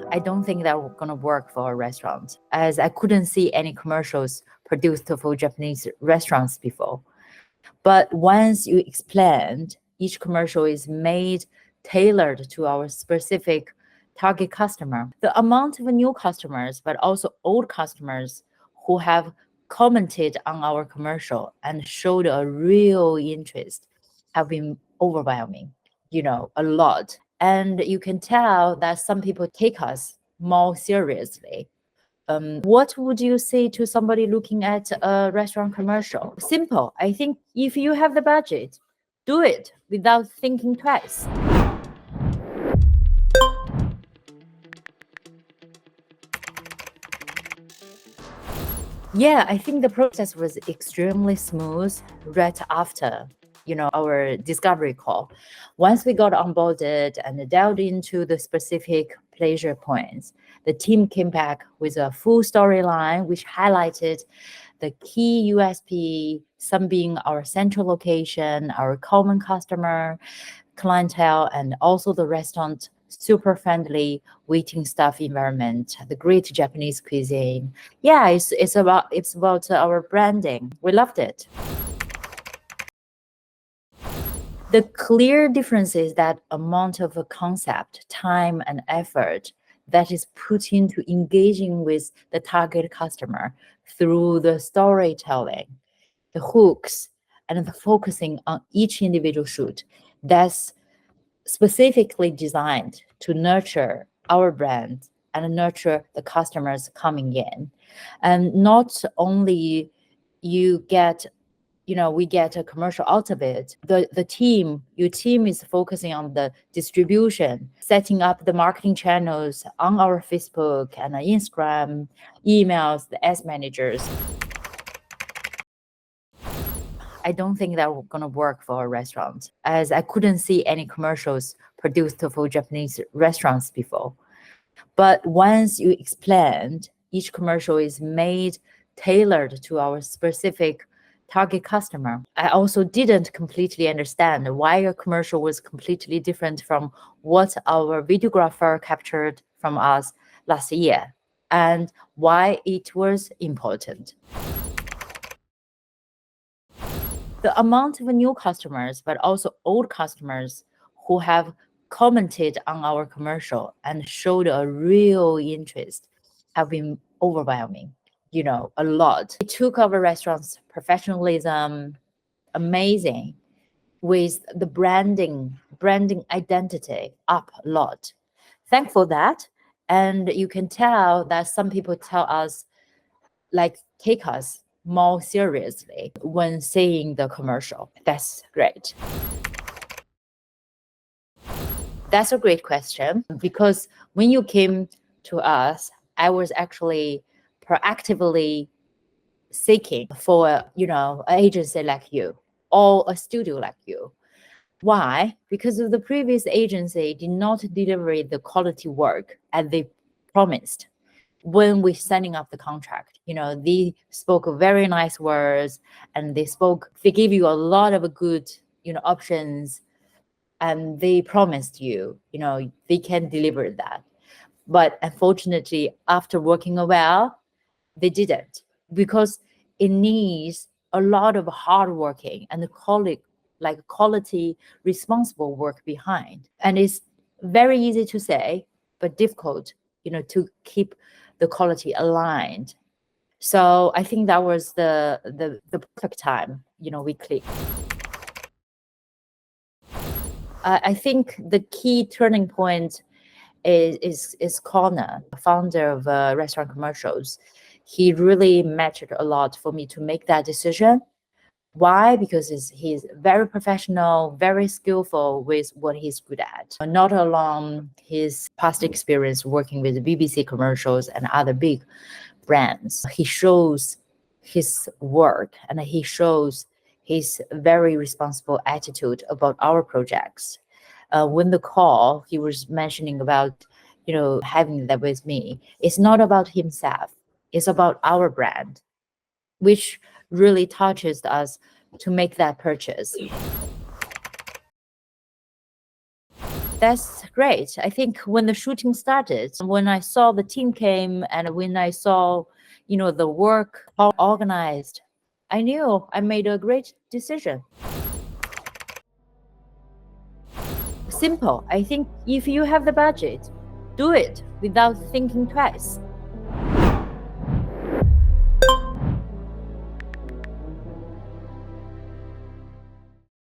I don't think that was going to work for a restaurant, as I couldn't see any commercials produced for Japanese restaurants before. But once you explained, each commercial is made tailored to our specific target customer. The amount of new customers, but also old customers who have commented on our commercial and showed a real interest have been overwhelming, a lot. And you can tell that some people take us more seriously. What would you say to somebody looking at a restaurant commercial? Simple. I think if you have the budget, do it without thinking twice. Yeah, I think the process was extremely smooth right after, our discovery call. Once we got onboarded and delved into the specific pleasure points, the team came back with a full storyline which highlighted the key USP, some being our central location, our common customer, clientele, and also the restaurant super friendly waiting staff environment, the great Japanese cuisine. Yeah, it's about our branding. We loved it. The clear difference is that amount of a concept, time, and effort that is put into engaging with the target customer through the storytelling, the hooks, and the focusing on each individual shoot. That's specifically designed to nurture our brand and nurture the customers coming in. And not only you get we get a commercial out of it. Your team is focusing on the distribution, setting up the marketing channels on our Facebook and Instagram, emails, the ads managers. I don't think that was going to work for a restaurant, as I couldn't see any commercials produced for Japanese restaurants before. But once you explained, each commercial is made tailored to our specific target customer. I also didn't completely understand why a commercial was completely different from what our videographer captured from us last year and why it was important. The amount of new customers, but also old customers who have commented on our commercial and showed a real interest have been overwhelming, a lot. It took our restaurant's professionalism, amazing, with the branding identity up a lot. Thankful for that. And you can tell that some people tell us, take us more seriously when seeing the commercial. That's great. That's a great question, because when you came to us, I was actually proactively seeking for, an agency like you or a studio like you. Why? Because of the previous agency did not deliver the quality work as they promised when we signing up the contract. They spoke very nice words, and they gave you a lot of good, options, and they promised you, they can deliver that. But unfortunately, after working a while, they didn't, because it needs a lot of hard working and quality responsible work behind. And it's very easy to say, but difficult, to keep the quality aligned. So I think that was the perfect time, we clicked. I think the key turning point is Connor, founder of Restaurant Commercials. He really mattered a lot for me to make that decision. Why? Because he's very professional, very skillful with what he's good at. Not alone his past experience working with BBC commercials and other big brands. He shows his work, and he shows his very responsible attitude about our projects. When the call, he was mentioning about, having that with me. It's not about himself. It's about our brand, which really touches us to make that purchase. That's great. I think when the shooting started, when I saw the team came and when I saw, the work all organized, I knew I made a great decision. Simple. I think if you have the budget, do it without thinking twice.